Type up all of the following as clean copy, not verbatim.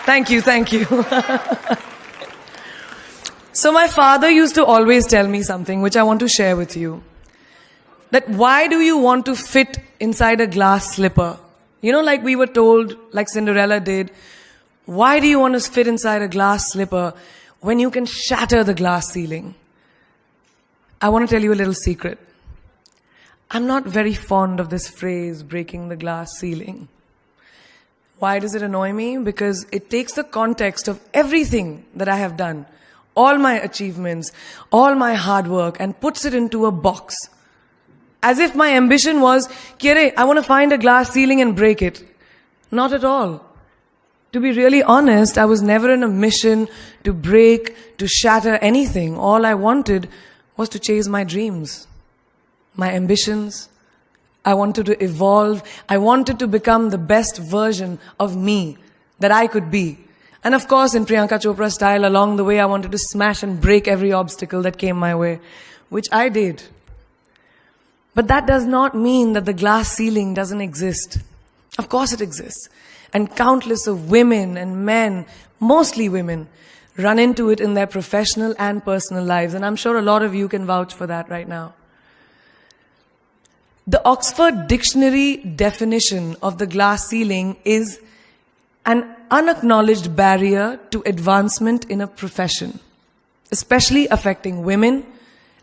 Thank you, thank you. So my father used to always tell me something which I want to share with you. That why do you want to fit inside a glass slipper? You know, like we were told, like Cinderella did, why do you want to fit inside a glass slipper when you can shatter the glass ceiling? I want to tell you a little secret. I'm not very fond of this phrase, breaking the glass ceiling. Why does it annoy me? Because it takes the context of everything that I have done, all my achievements, all my hard work, and puts it into a box. As if my ambition was, Kire, I want to find a glass ceiling and break it. Not at all. To be really honest, I was never in a mission to break, to shatter anything. All I wanted was to chase my dreams, my ambitions. I wanted to evolve. I wanted to become the best version of me that I could be. And of course, in Priyanka Chopra style, along the way, I wanted to smash and break every obstacle that came my way, which I did. But that does not mean that the glass ceiling doesn't exist. Of course it exists. And countless of women and men, mostly women, run into it in their professional and personal lives. And I'm sure a lot of you can vouch for that right now. The Oxford Dictionary definition of the glass ceiling is an unacknowledged barrier to advancement in a profession, especially affecting women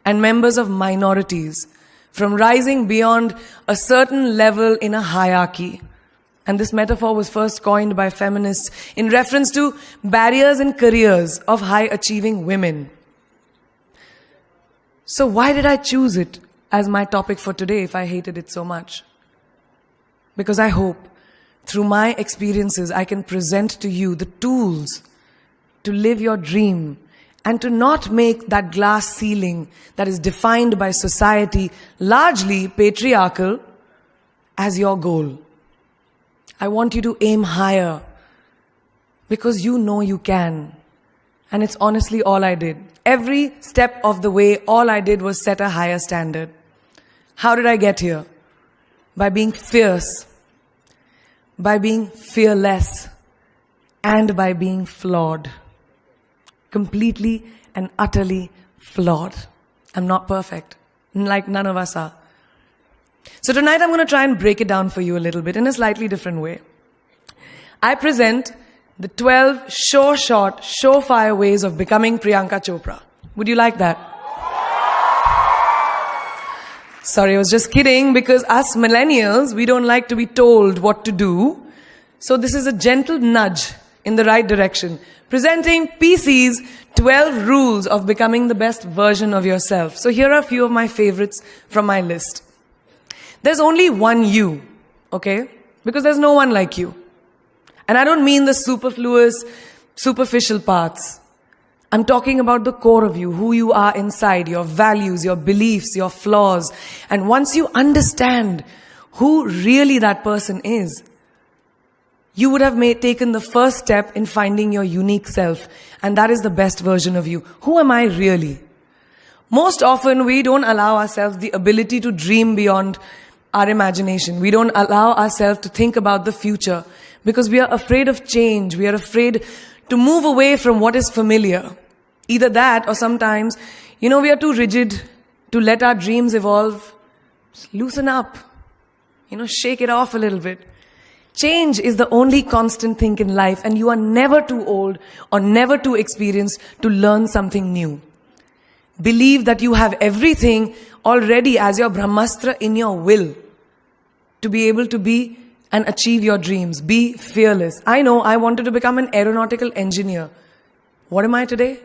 and members of minorities, from rising beyond a certain level in a hierarchy. And this metaphor was first coined by feminists in reference to barriers in careers of high-achieving women. So why did I choose it as my topic for today if I hated it so much? Because I hope through my experiences I can present to you the tools to live your dream and to not make that glass ceiling that is defined by society, largely patriarchal, as your goal. I want you to aim higher because you know you can. And it's honestly all I did. Every step of the way, all I did was set a higher standard. How did I get here? By being fierce, by being fearless, and by being flawed. Completely and utterly flawed. I'm not perfect, like none of us are. So tonight I'm going to try and break it down for you a little bit in a slightly different way. I present the 12 short, surefire ways of becoming Priyanka Chopra. Would you like that? Sorry, I was just kidding, because us millennials, we don't like to be told what to do. So this is a gentle nudge in the right direction. Presenting PC's 12 rules of becoming the best version of yourself. So here are a few of my favorites from my list. There's only one you, okay? Because there's no one like you. And I don't mean the superfluous, superficial parts. I'm talking about the core of you, who you are inside, your values, your beliefs, your flaws. And once you understand who really that person is, you would have taken the first step in finding your unique self. And that is the best version of you. Who am I really? Most often, we don't allow ourselves the ability to dream beyond our imagination. We don't allow ourselves to think about the future because we are afraid of change. We are afraid to move away from what is familiar. Either that or sometimes, we are too rigid to let our dreams evolve. Just loosen up. Shake it off a little bit. Change is the only constant thing in life, and you are never too old or never too experienced to learn something new. Believe that you have everything already as your Brahmastra in your will to be able to be and achieve your dreams. Be fearless. I know I wanted to become an aeronautical engineer. What am I today?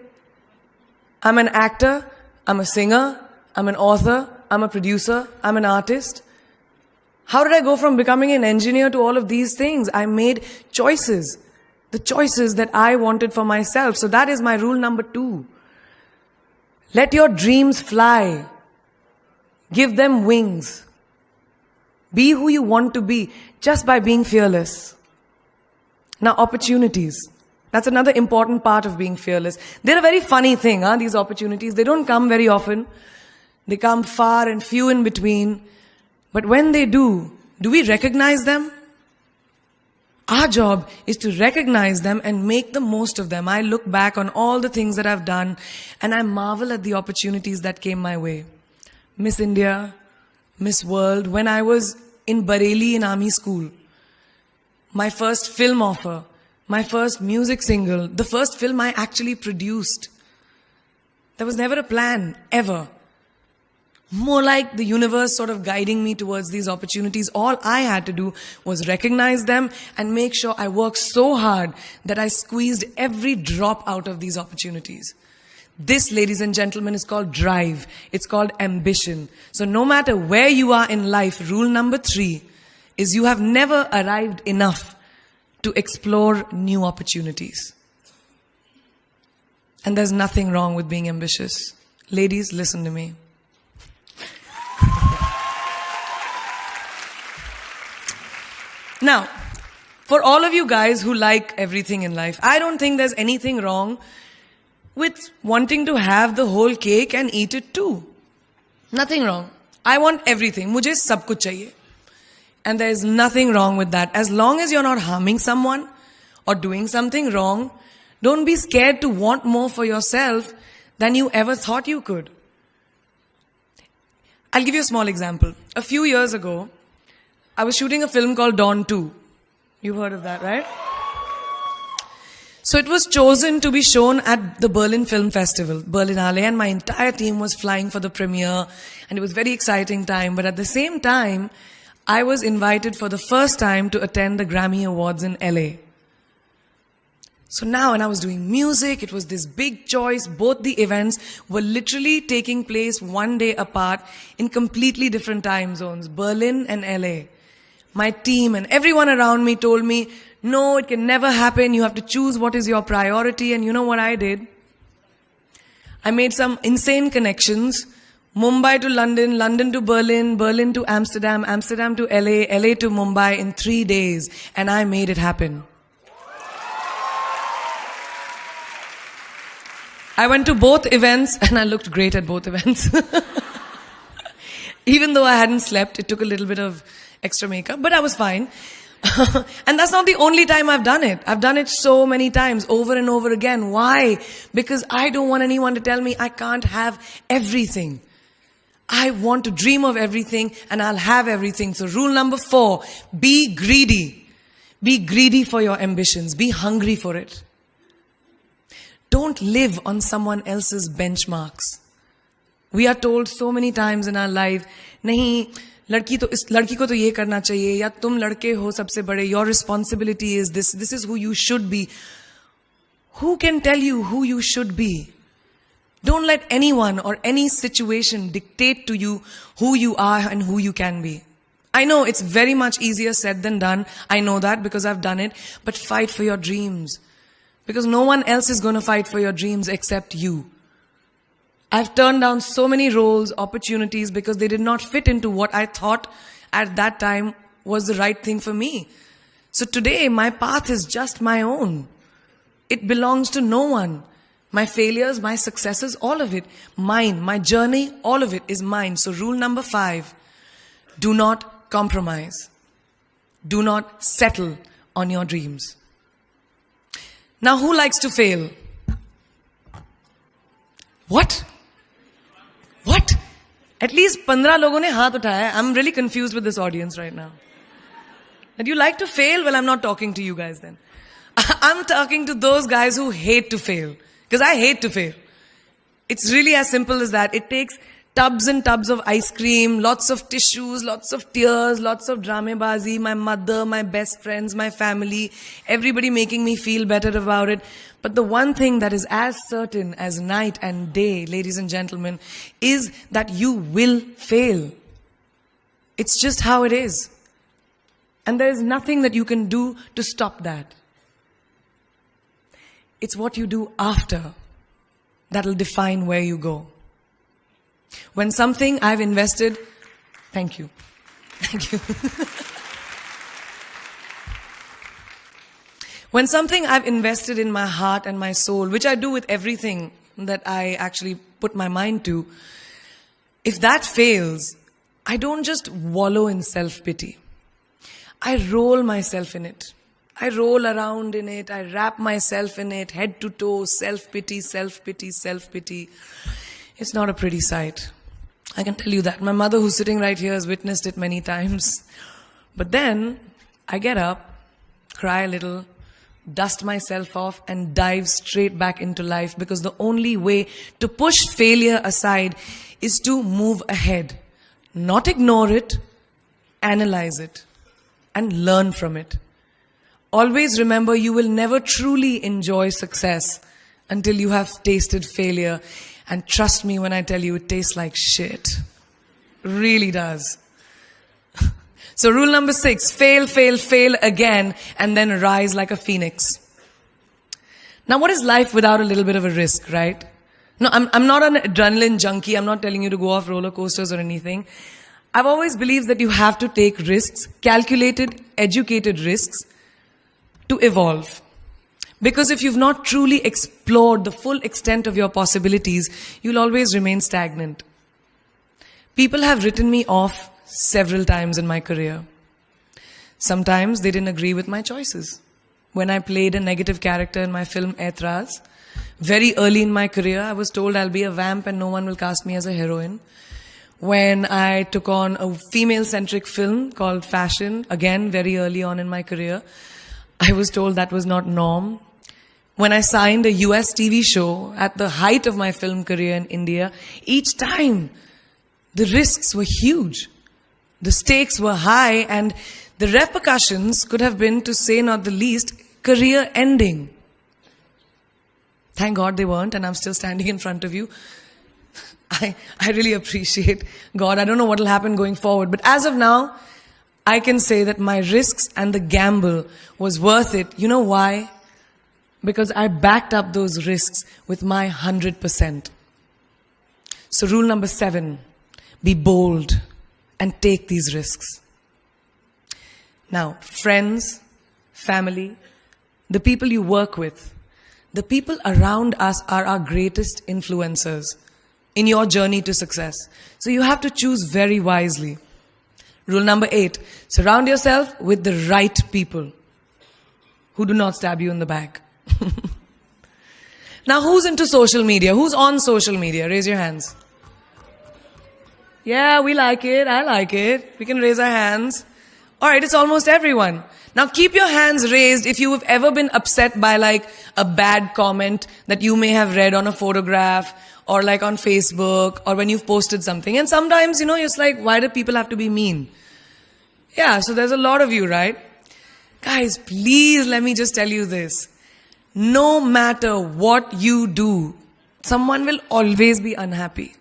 I'm an actor, I'm a singer, I'm an author, I'm a producer, I'm an artist. How did I go from becoming an engineer to all of these things? I made choices. The choices that I wanted for myself. So that is my rule number 2. Let your dreams fly. Give them wings. Be who you want to be just by being fearless. Now, opportunities. That's another important part of being fearless. They're a very funny thing, these opportunities. They don't come very often. They come far and few in between. But when they do we recognize them? Our job is to recognize them and make the most of them. I look back on all the things that I've done and I marvel at the opportunities that came my way. Miss India, Miss World, when I was in Bareilly in army school, my first film offer, my first music single, the first film I actually produced. There was never a plan, ever. More like the universe sort of guiding me towards these opportunities. All I had to do was recognize them and make sure I worked so hard that I squeezed every drop out of these opportunities. This, ladies and gentlemen, is called drive. It's called ambition. So no matter where you are in life, rule number 3 is you have never arrived enough to explore new opportunities. And there's nothing wrong with being ambitious. Ladies, listen to me. Now, for all of you guys who like everything in life, I don't think there's anything wrong with wanting to have the whole cake and eat it too. Nothing wrong. I want everything. Mujhe sab kuch chahiye. And there is nothing wrong with that. As long as you're not harming someone or doing something wrong, don't be scared to want more for yourself than you ever thought you could. I'll give you a small example. A few years ago, I was shooting a film called Dawn 2. You've heard of that, right? So it was chosen to be shown at the Berlin Film Festival, Berlinale, and my entire team was flying for the premiere, and it was a very exciting time. But at the same time, I was invited for the first time to attend the Grammy Awards in LA. So now, when I was doing music, it was this big choice. Both the events were literally taking place one day apart in completely different time zones, Berlin and LA. My team and everyone around me told me, no, it can never happen. You have to choose what is your priority. And you know what I did? I made some insane connections. Mumbai to London, London to Berlin, Berlin to Amsterdam, Amsterdam to LA, LA to Mumbai in 3 days. And I made it happen. I went to both events and I looked great at both events. Even though I hadn't slept, it took a little bit of extra makeup, but I was fine. And that's not the only time I've done it. I've done it so many times, over and over again. Why? Because I don't want anyone to tell me I can't have everything. I want to dream of everything and I'll have everything. So rule number 4, be greedy. Be greedy for your ambitions. Be hungry for it. Don't live on someone else's benchmarks. We are told so many times in our life, nahi, लड़की को तो ये करना चाहिए, या तुम लड़के हो सबसे बड़े, your responsibility is this is who you should be. Who can tell you who you should be? Don't let anyone or any situation dictate to you who you are and who you can be. I know it's very much easier said than done. I know that because I've done it. But fight for your dreams. Because no one else is going to fight for your dreams except you. I've turned down so many roles, opportunities, because they did not fit into what I thought at that time was the right thing for me. So today, my path is just my own. It belongs to no one. My failures, my successes, all of it, mine. My journey, all of it is mine. So rule number 5, do not compromise. Do not settle on your dreams. Now, who likes to fail? What? What? At least 15 लोगों ने हाथ उठाया. I'm really confused with this audience right now. That you like to fail? Well, I'm not talking to you guys then. I'm talking to those guys who hate to fail. Because I hate to fail. It's really as simple as that. It takes tubs and tubs of ice cream, lots of tissues, lots of tears, lots of dramebazi, my mother, my best friends, my family, everybody making me feel better about it. But the one thing that is as certain as night and day, ladies and gentlemen, is that you will fail. It's just how it is. And there is nothing that you can do to stop that. It's what you do after that will define where you go. When something I've invested, thank you. Thank you. When something I've invested in my heart and my soul, which I do with everything that I actually put my mind to, if that fails, I don't just wallow in self-pity. I roll myself in it. I roll around in it. I wrap myself in it, head to toe, self-pity, self-pity, self-pity. It's not a pretty sight. I can tell you that. My mother, who's sitting right here, has witnessed it many times. But then I get up, cry a little, dust myself off, and dive straight back into life, because the only way to push failure aside is to move ahead. Not ignore it, analyze it, and learn from it. Always remember, you will never truly enjoy success until you have tasted failure. And trust me when I tell you, it tastes like shit. Really does. So rule number 6, fail, fail, fail again, and then rise like a phoenix. Now, what is life without a little bit of a risk, right? No, I'm not an adrenaline junkie. I'm not telling you to go off roller coasters or anything. I've always believed that you have to take risks, calculated, educated risks, to evolve. Because if you've not truly explored the full extent of your possibilities, you'll always remain stagnant. People have written me off several times in my career. Sometimes they didn't agree with my choices. When I played a negative character in my film Aitraz, very early in my career, I was told I'll be a vamp and no one will cast me as a heroine. When I took on a female-centric film called Fashion, again, very early on in my career, I was told that was not norm. When I signed a US TV show at the height of my film career in India, each time the risks were huge. The stakes were high, and the repercussions could have been, to say not the least, career ending. Thank God they weren't, and I'm still standing in front of you. I really appreciate God. I don't know what will happen going forward, but as of now, I can say that my risks and the gamble was worth it. You know why? Because I backed up those risks with my 100%. So rule number 7, be bold and take these risks. Now, friends, family, the people you work with, the people around us are our greatest influencers in your journey to success. So you have to choose very wisely. Rule number 8, surround yourself with the right people who do not stab you in the back. Now, who's into social media? Who's on social media? Raise your hands. Yeah, we like it. I like it. We can raise our hands. All right, it's almost everyone. Now, keep your hands raised if you have ever been upset by like a bad comment that you may have read on a photograph or like on Facebook or when you've posted something. And sometimes, it's like, why do people have to be mean? Yeah, so there's a lot of you, right? Guys, please let me just tell you this. No matter what you do, someone will always be unhappy.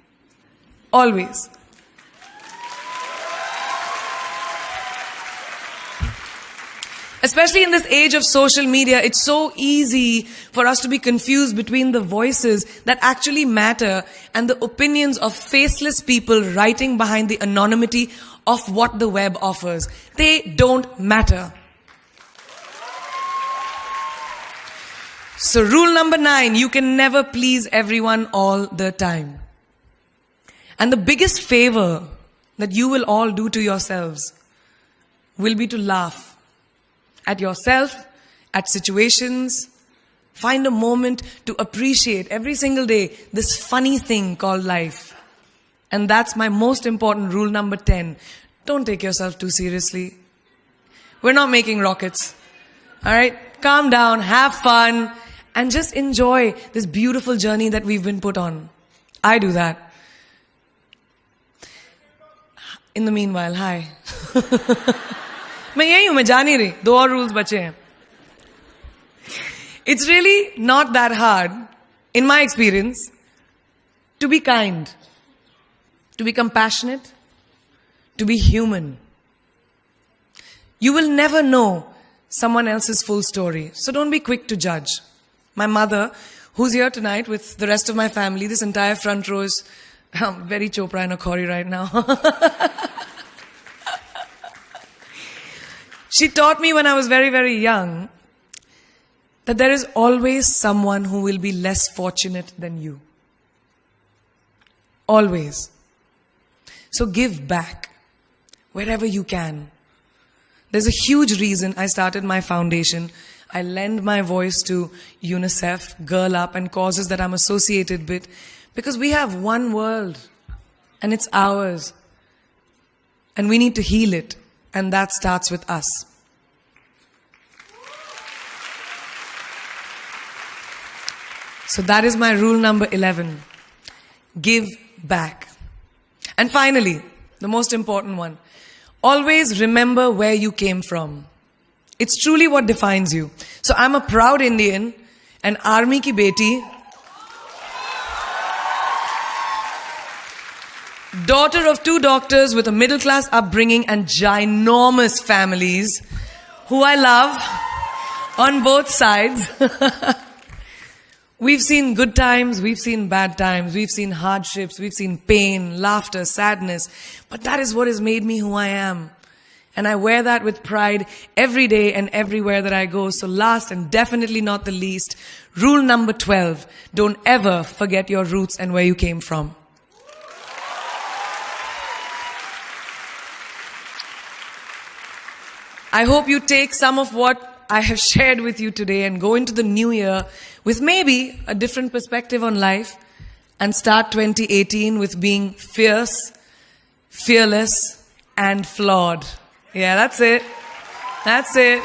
Always. Especially in this age of social media, it's so easy for us to be confused between the voices that actually matter and the opinions of faceless people writing behind the anonymity of what the web offers. They don't matter. So rule number 9, you can never please everyone all the time. And the biggest favor that you will all do to yourselves will be to laugh at yourself, at situations. Find a moment to appreciate every single day this funny thing called life. And that's my most important rule number 10. Don't take yourself too seriously. We're not making rockets. All right? Calm down, have fun, and just enjoy this beautiful journey that we've been put on. I do that. In the meanwhile, hi. मैं यही हूँ, मैं जा नहीं रही. 2 और rules बचे हैं. It's really not that hard, in my experience, to be kind, to be compassionate, to be human. You will never know someone else's full story, so don't be quick to judge. My mother, who's here tonight with the rest of my family, this entire front row is very Chopra and Akhori right now. She taught me when I was very, very young that there is always someone who will be less fortunate than you. Always. So give back wherever you can. There's a huge reason I started my foundation. I lend my voice to UNICEF, Girl Up, and causes that I'm associated with, because we have one world, and it's ours. And we need to heal it, and that starts with us. So that is my rule number 11. Give back. And finally, the most important one. Always remember where you came from. It's truly what defines you. So I'm a proud Indian, an army ki beti, daughter of 2 doctors with a middle class upbringing and ginormous families who I love on both sides. We've seen good times, we've seen bad times, we've seen hardships, we've seen pain, laughter, sadness. But that is what has made me who I am. And I wear that with pride every day and everywhere that I go. So last and definitely not the least, rule number 12. Don't ever forget your roots and where you came from. I hope you take some of what I have shared with you today and go into the new year with maybe a different perspective on life and start 2018 with being fierce, fearless, and flawed. Yeah, that's it. That's it.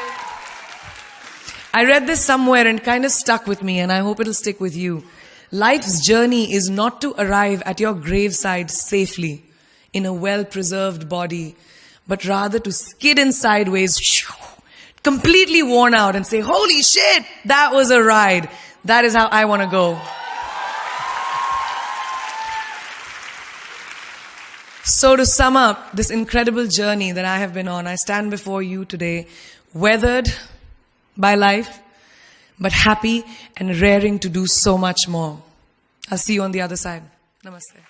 I read this somewhere and kind of stuck with me, and I hope it'll stick with you. Life's journey is not to arrive at your graveside safely in a well-preserved body, but rather to skid in sideways, completely worn out, and say, holy shit, that was a ride. That is how I want to go. So to sum up this incredible journey that I have been on, I stand before you today, weathered by life, but happy and raring to do so much more. I'll see you on the other side. Namaste.